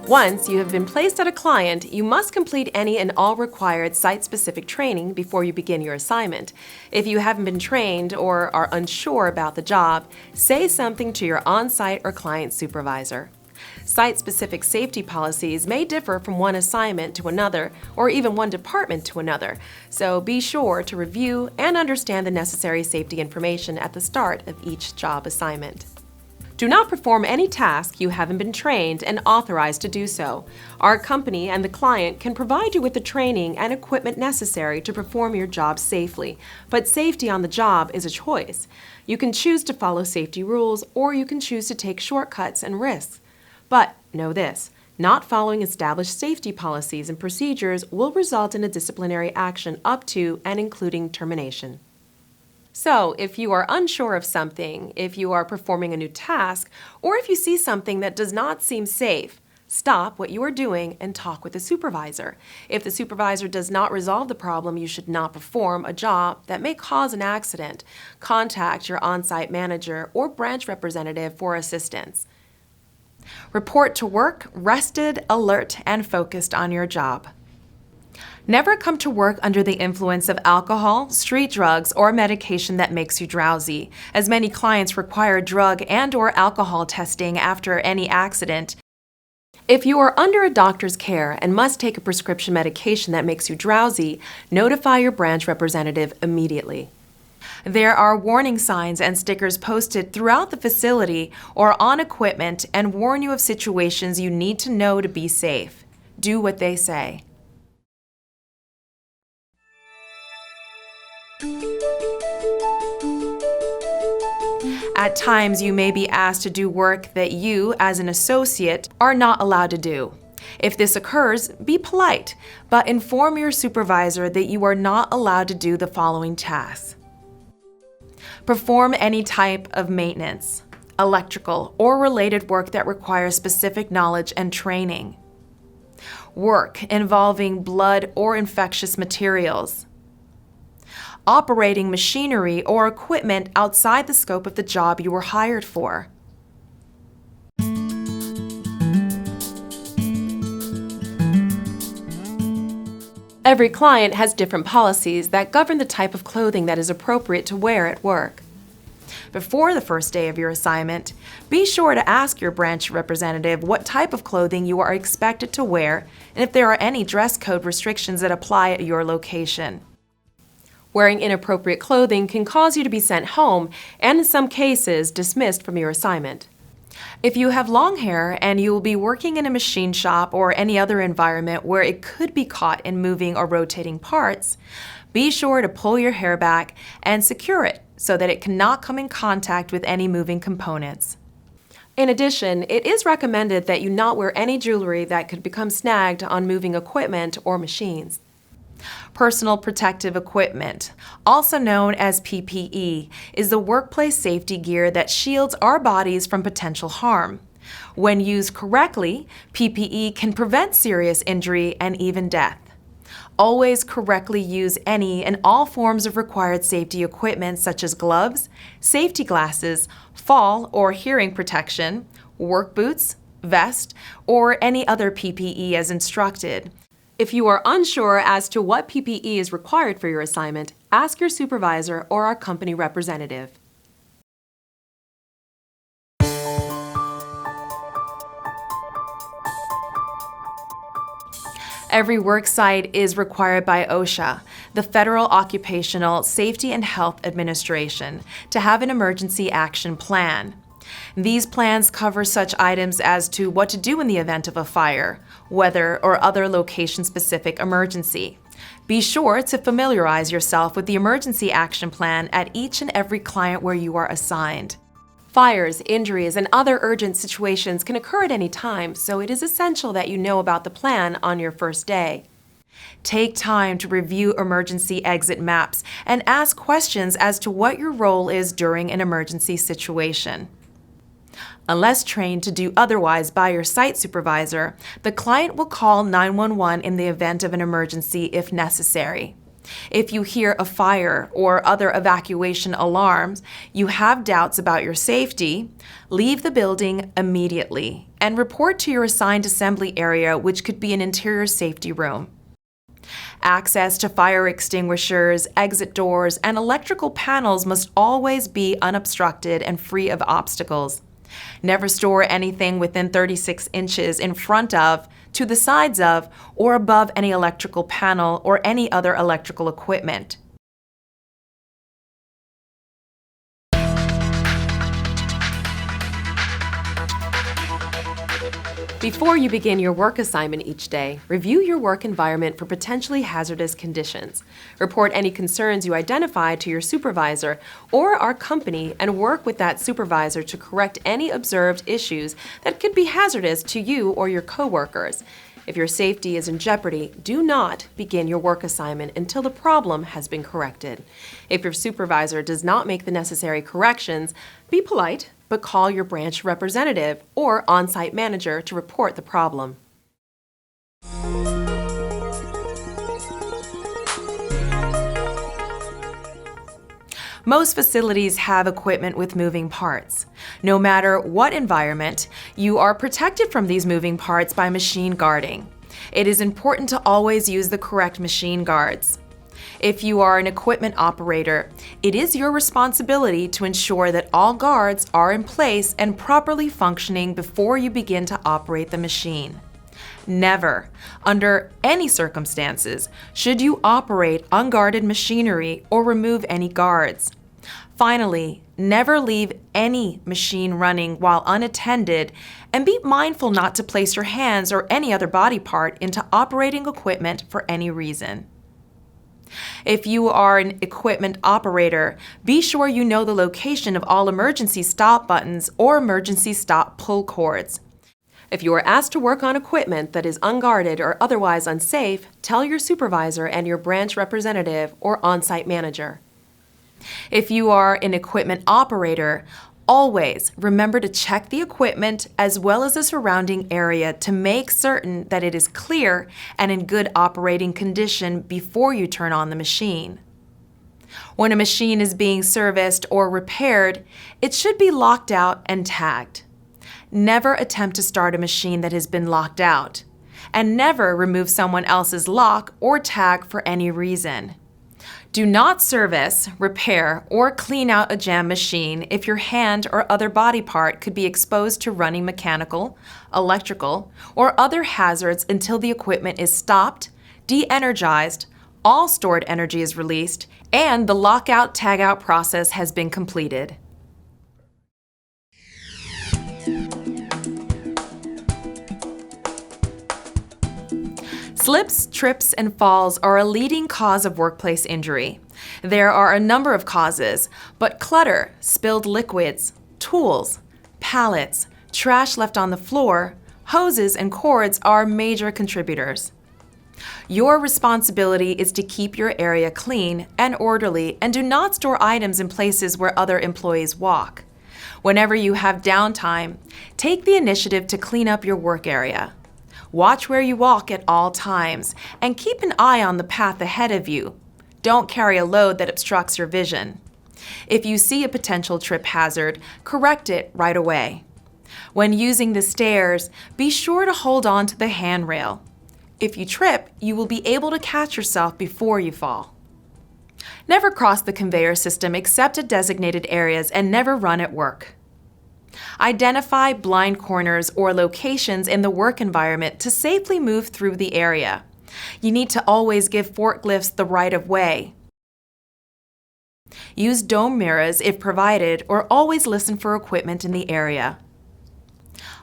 Once you have been placed at a client, you must complete any and all required site-specific training before you begin your assignment. If you haven't been trained or are unsure about the job, say something to your on-site or client supervisor. Site-specific safety policies may differ from one assignment to another or even one department to another, so be sure to review and understand the necessary safety information at the start of each job assignment. Do not perform any task you haven't been trained and authorized to do so. Our company and the client can provide you with the training and equipment necessary to perform your job safely, but safety on the job is a choice. You can choose to follow safety rules, or you can choose to take shortcuts and risks. But know this, not following established safety policies and procedures will result in a disciplinary action up to and including termination. So, if you are unsure of something, if you are performing a new task, or if you see something that does not seem safe, stop what you are doing and talk with the supervisor. If the supervisor does not resolve the problem, you should not perform a job that may cause an accident. Contact your on-site manager or branch representative for assistance. Report to work rested, alert, and focused on your job. Never come to work under the influence of alcohol, street drugs, or medication that makes you drowsy, as many clients require drug and/or alcohol testing after any accident. If you are under a doctor's care and must take a prescription medication that makes you drowsy, notify your branch representative immediately. There are warning signs and stickers posted throughout the facility or on equipment and warn you of situations you need to know to be safe. Do what they say. At times, you may be asked to do work that you, as an associate, are not allowed to do. If this occurs, be polite, but inform your supervisor that you are not allowed to do the following tasks. Perform any type of maintenance, electrical, or related work that requires specific knowledge and training. Work involving blood or infectious materials. Operating machinery or equipment outside the scope of the job you were hired for. Every client has different policies that govern the type of clothing that is appropriate to wear at work. Before the first day of your assignment, be sure to ask your branch representative what type of clothing you are expected to wear and if there are any dress code restrictions that apply at your location. Wearing inappropriate clothing can cause you to be sent home and in some cases dismissed from your assignment. If you have long hair and you will be working in a machine shop or any other environment where it could be caught in moving or rotating parts, be sure to pull your hair back and secure it so that it cannot come in contact with any moving components. In addition, it is recommended that you not wear any jewelry that could become snagged on moving equipment or machines. Personal protective equipment, also known as PPE, is the workplace safety gear that shields our bodies from potential harm. When used correctly, PPE can prevent serious injury and even death. Always correctly use any and all forms of required safety equipment such as gloves, safety glasses, fall or hearing protection, work boots, vest, or any other PPE as instructed. If you are unsure as to what PPE is required for your assignment, ask your supervisor or our company representative. Every work site is required by OSHA, the Federal Occupational Safety and Health Administration, to have an emergency action plan. These plans cover such items as to what to do in the event of a fire, weather, or other location-specific emergency. Be sure to familiarize yourself with the emergency action plan at each and every client where you are assigned. Fires, injuries, and other urgent situations can occur at any time, so it is essential that you know about the plan on your first day. Take time to review emergency exit maps and ask questions as to what your role is during an emergency situation. Unless trained to do otherwise by your site supervisor, the client will call 911 in the event of an emergency if necessary. If you hear a fire or other evacuation alarms, you have doubts about your safety, leave the building immediately and report to your assigned assembly area, which could be an interior safety room. Access to fire extinguishers, exit doors, and electrical panels must always be unobstructed and free of obstacles. Never store anything within 36 inches in front of, to the sides of, or above any electrical panel or any other electrical equipment. Before you begin your work assignment each day, review your work environment for potentially hazardous conditions. Report any concerns you identify to your supervisor or our company and work with that supervisor to correct any observed issues that could be hazardous to you or your coworkers. If your safety is in jeopardy, do not begin your work assignment until the problem has been corrected. If your supervisor does not make the necessary corrections, be polite, but call your branch representative or on-site manager to report the problem. Most facilities have equipment with moving parts. No matter what environment, you are protected from these moving parts by machine guarding. It is important to always use the correct machine guards. If you are an equipment operator, it is your responsibility to ensure that all guards are in place and properly functioning before you begin to operate the machine. Never, under any circumstances, should you operate unguarded machinery or remove any guards. Finally, never leave any machine running while unattended, and be mindful not to place your hands or any other body part into operating equipment for any reason. If you are an equipment operator, be sure you know the location of all emergency stop buttons or emergency stop pull cords. If you are asked to work on equipment that is unguarded or otherwise unsafe, tell your supervisor and your branch representative or on-site manager. If you are an equipment operator, always remember to check the equipment as well as the surrounding area to make certain that it is clear and in good operating condition before you turn on the machine. When a machine is being serviced or repaired, it should be locked out and tagged. Never attempt to start a machine that has been locked out, and never remove someone else's lock or tag for any reason. Do not service, repair, or clean out a jam machine if your hand or other body part could be exposed to running mechanical, electrical, or other hazards until the equipment is stopped, de-energized, all stored energy is released, and the lockout-tagout process has been completed. Slips, trips, and falls are a leading cause of workplace injury. There are a number of causes, but clutter, spilled liquids, tools, pallets, trash left on the floor, hoses, and cords are major contributors. Your responsibility is to keep your area clean and orderly, and do not store items in places where other employees walk. Whenever you have downtime, take the initiative to clean up your work area. Watch where you walk at all times, and keep an eye on the path ahead of you. Don't carry a load that obstructs your vision. If you see a potential trip hazard, correct it right away. When using the stairs, be sure to hold on to the handrail. If you trip, you will be able to catch yourself before you fall. Never cross the conveyor system except at designated areas, and never run at work. Identify blind corners or locations in the work environment to safely move through the area. You need to always give forklifts the right of way. Use dome mirrors if provided, or always listen for equipment in the area.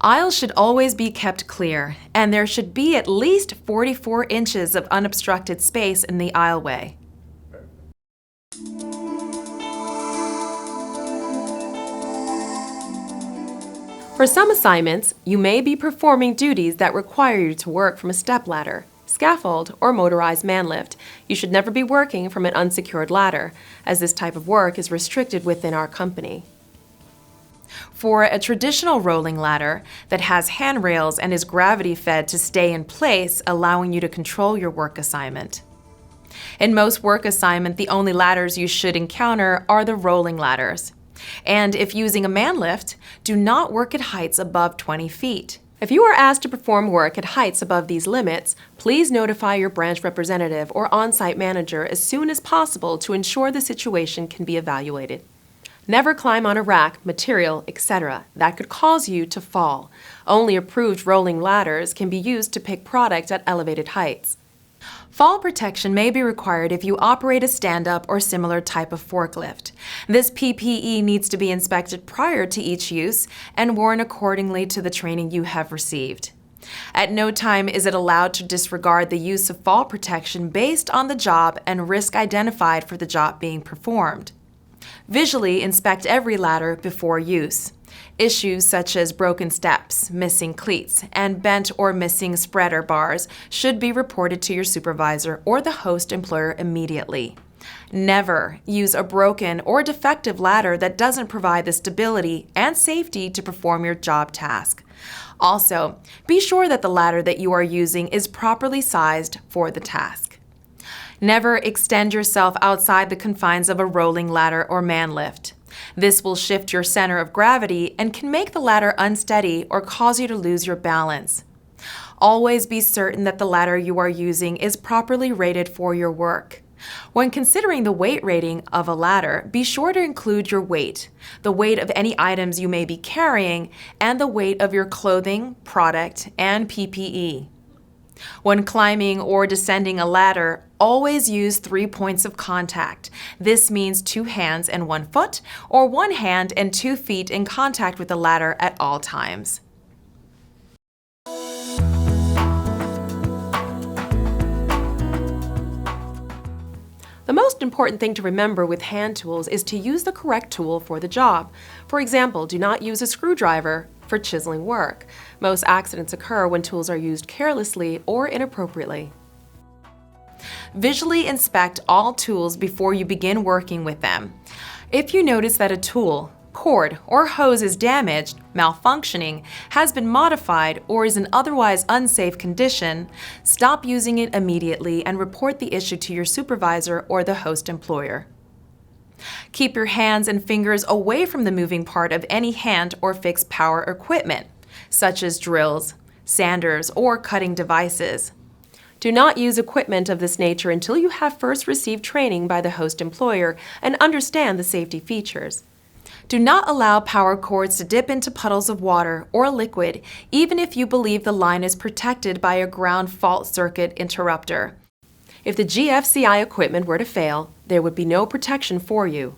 Aisles should always be kept clear, and there should be at least 44 inches of unobstructed space in the aisleway. For some assignments, you may be performing duties that require you to work from a stepladder, scaffold, or motorized man lift. You should never be working from an unsecured ladder, as this type of work is restricted within our company. For a traditional rolling ladder that has handrails and is gravity-fed to stay in place, allowing you to control your work assignment. In most work assignment, the only ladders you should encounter are the rolling ladders. And if using a man lift, do not work at heights above 20 feet. If you are asked to perform work at heights above these limits, please notify your branch representative or on-site manager as soon as possible to ensure the situation can be evaluated. Never climb on a rack, material, etc. that could cause you to fall. Only approved rolling ladders can be used to pick product at elevated heights. Fall protection may be required if you operate a stand-up or similar type of forklift. This PPE needs to be inspected prior to each use and worn accordingly to the training you have received. At no time is it allowed to disregard the use of fall protection based on the job and risk identified for the job being performed. Visually inspect every ladder before use. Issues such as broken steps, missing cleats, and bent or missing spreader bars should be reported to your supervisor or the host employer immediately. Never use a broken or defective ladder that doesn't provide the stability and safety to perform your job task. Also, be sure that the ladder that you are using is properly sized for the task. Never extend yourself outside the confines of a rolling ladder or man lift. This will shift your center of gravity and can make the ladder unsteady or cause you to lose your balance. Always be certain that the ladder you are using is properly rated for your work. When considering the weight rating of a ladder, be sure to include your weight, the weight of any items you may be carrying, and the weight of your clothing, product, and PPE. When climbing or descending a ladder, always use 3 points of contact. This means 2 hands and 1 foot, or 1 hand and 2 feet in contact with the ladder at all times. The most important thing to remember with hand tools is to use the correct tool for the job. For example, do not use a screwdriver for chiseling work. Most accidents occur when tools are used carelessly or inappropriately. Visually inspect all tools before you begin working with them. If you notice that a tool, cord, or hose is damaged, malfunctioning, has been modified, or is in otherwise unsafe condition, stop using it immediately and report the issue to your supervisor or the host employer. Keep your hands and fingers away from the moving part of any hand or fixed power equipment, such as drills, sanders, or cutting devices. Do not use equipment of this nature until you have first received training by the host employer and understand the safety features. Do not allow power cords to dip into puddles of water or liquid, even if you believe the line is protected by a ground fault circuit interrupter. If the GFCI equipment were to fail, there would be no protection for you.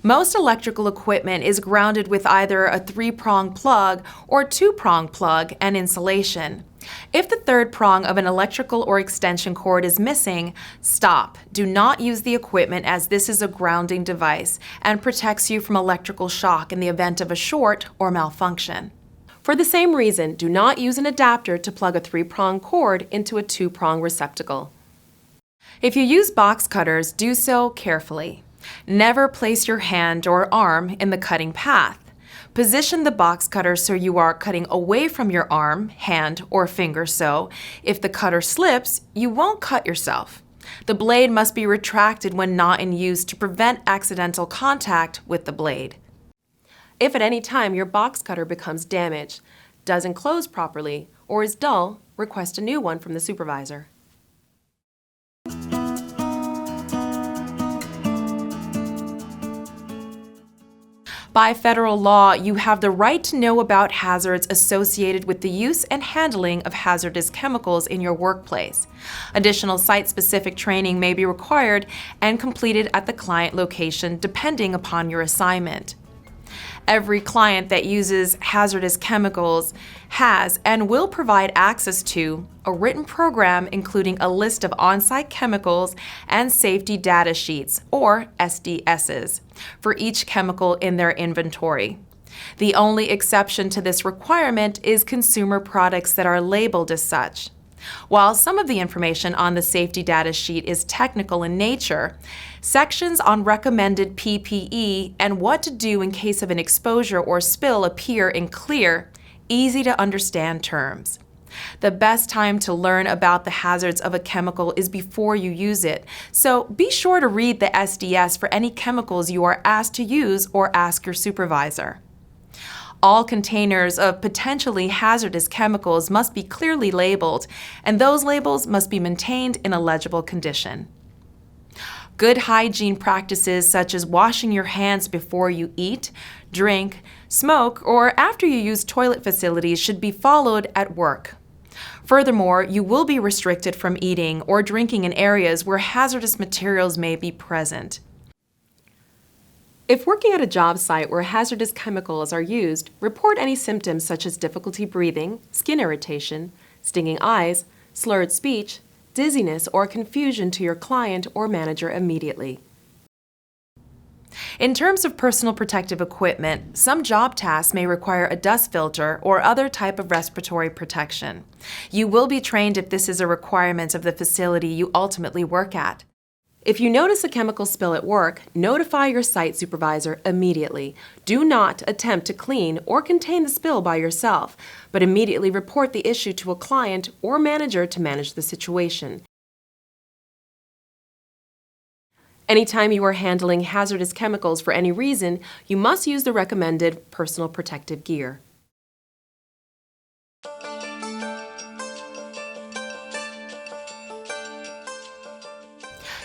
Most electrical equipment is grounded with either a 3-prong plug or 2-prong plug and insulation. If the 3rd prong of an electrical or extension cord is missing, stop. Do not use the equipment as this is a grounding device and protects you from electrical shock in the event of a short or malfunction. For the same reason, do not use an adapter to plug a 3-prong cord into a 2-prong receptacle. If you use box cutters, do so carefully. Never place your hand or arm in the cutting path. Position the box cutter so you are cutting away from your arm, hand, or finger so, if the cutter slips, you won't cut yourself. The blade must be retracted when not in use to prevent accidental contact with the blade. If at any time your box cutter becomes damaged, doesn't close properly, or is dull, request a new one from the supervisor. By federal law, you have the right to know about hazards associated with the use and handling of hazardous chemicals in your workplace. Additional site-specific training may be required and completed at the client location depending upon your assignment. Every client that uses hazardous chemicals has and will provide access to a written program including a list of on-site chemicals and safety data sheets, or SDSs, for each chemical in their inventory. The only exception to this requirement is consumer products that are labeled as such. While some of the information on the safety data sheet is technical in nature, sections on recommended PPE and what to do in case of an exposure or spill appear in clear, easy to understand terms. The best time to learn about the hazards of a chemical is before you use it, so be sure to read the SDS for any chemicals you are asked to use or ask your supervisor. All containers of potentially hazardous chemicals must be clearly labeled, and those labels must be maintained in a legible condition. Good hygiene practices such as washing your hands before you eat, drink, smoke, or after you use toilet facilities should be followed at work. Furthermore, you will be restricted from eating or drinking in areas where hazardous materials may be present. If working at a job site where hazardous chemicals are used, report any symptoms such as difficulty breathing, skin irritation, stinging eyes, slurred speech, dizziness, or confusion to your client or manager immediately. In terms of personal protective equipment, some job tasks may require a dust filter or other type of respiratory protection. You will be trained if this is a requirement of the facility you ultimately work at. If you notice a chemical spill at work, notify your site supervisor immediately. Do not attempt to clean or contain the spill by yourself, but immediately report the issue to a client or manager to manage the situation. Anytime you are handling hazardous chemicals for any reason, you must use the recommended personal protective gear.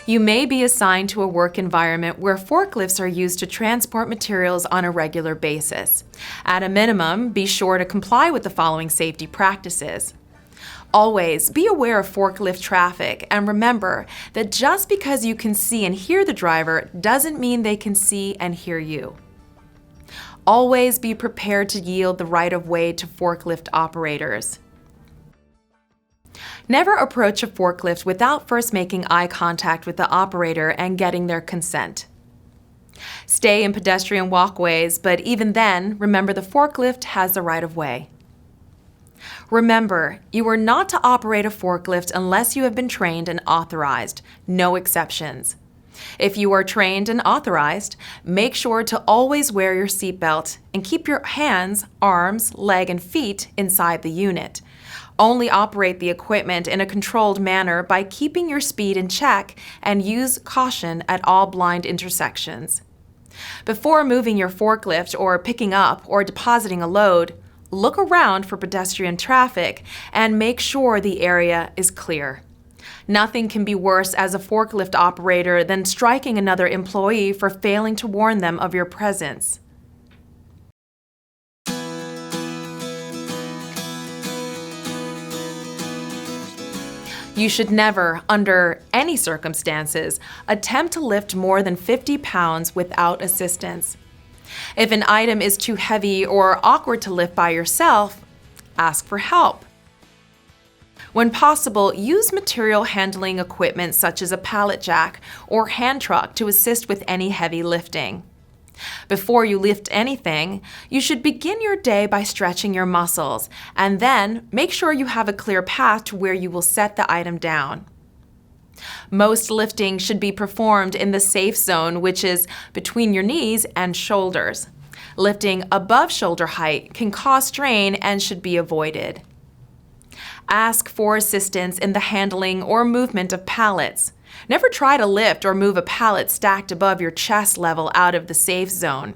You may be assigned to a work environment where forklifts are used to transport materials on a regular basis. At a minimum, be sure to comply with the following safety practices. Always be aware of forklift traffic and remember that just because you can see and hear the driver doesn't mean they can see and hear you. Always be prepared to yield the right of way to forklift operators. Never approach a forklift without first making eye contact with the operator and getting their consent. Stay in pedestrian walkways, but even then, remember the forklift has the right of way. Remember, you are not to operate a forklift unless you have been trained and authorized, no exceptions. If you are trained and authorized, make sure to always wear your seatbelt and keep your hands, arms, leg, and feet inside the unit. Only operate the equipment in a controlled manner by keeping your speed in check and use caution at all blind intersections. Before moving your forklift or picking up or depositing a load, look around for pedestrian traffic and make sure the area is clear. Nothing can be worse as a forklift operator than striking another employee for failing to warn them of your presence. You should never, under any circumstances, attempt to lift more than 50 pounds without assistance. If an item is too heavy or awkward to lift by yourself, ask for help. When possible, use material handling equipment such as a pallet jack or hand truck to assist with any heavy lifting. Before you lift anything, you should begin your day by stretching your muscles, and then make sure you have a clear path to where you will set the item down. Most lifting should be performed in the safe zone, which is between your knees and shoulders. Lifting above shoulder height can cause strain and should be avoided. Ask for assistance in the handling or movement of pallets. Never try to lift or move a pallet stacked above your chest level out of the safe zone.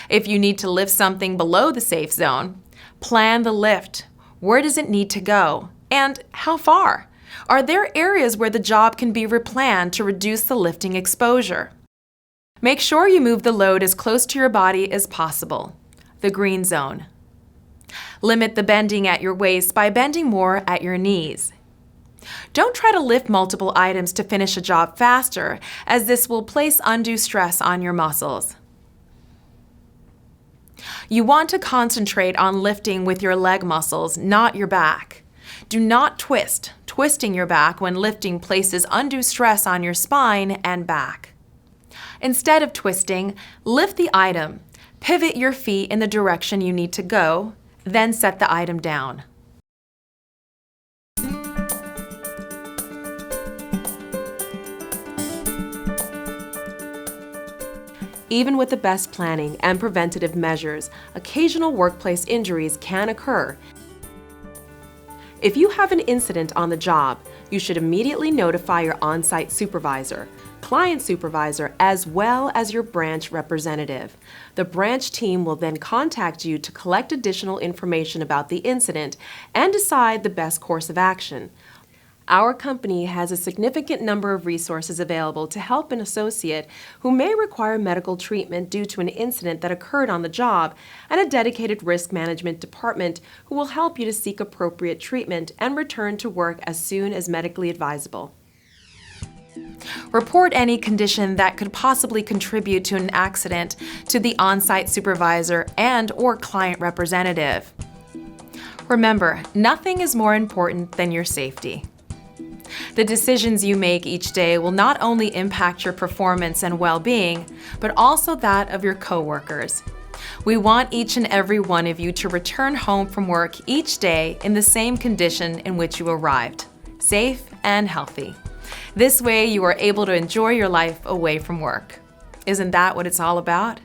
If you need to lift something below the safe zone, plan the lift. Where does it need to go? And how far? Are there areas where the job can be replanned to reduce the lifting exposure? Make sure you move the load as close to your body as possible. The green zone. Limit the bending at your waist by bending more at your knees. Don't try to lift multiple items to finish a job faster, as this will place undue stress on your muscles. You want to concentrate on lifting with your leg muscles, not your back. Do not twist. Twisting your back when lifting places undue stress on your spine and back. Instead of twisting, lift the item. Pivot your feet in the direction you need to go, then set the item down. Even with the best planning and preventative measures, occasional workplace injuries can occur. If you have an incident on the job, you should immediately notify your on-site supervisor, client supervisor, as well as your branch representative. The branch team will then contact you to collect additional information about the incident and decide the best course of action. Our company has a significant number of resources available to help an associate who may require medical treatment due to an incident that occurred on the job, and a dedicated risk management department who will help you to seek appropriate treatment and return to work as soon as medically advisable. Report any condition that could possibly contribute to an accident to the on-site supervisor and/or client representative. Remember, nothing is more important than your safety. The decisions you make each day will not only impact your performance and well-being, but also that of your coworkers. We want each and every one of you to return home from work each day in the same condition in which you arrived, safe and healthy. This way you are able to enjoy your life away from work. Isn't that what it's all about?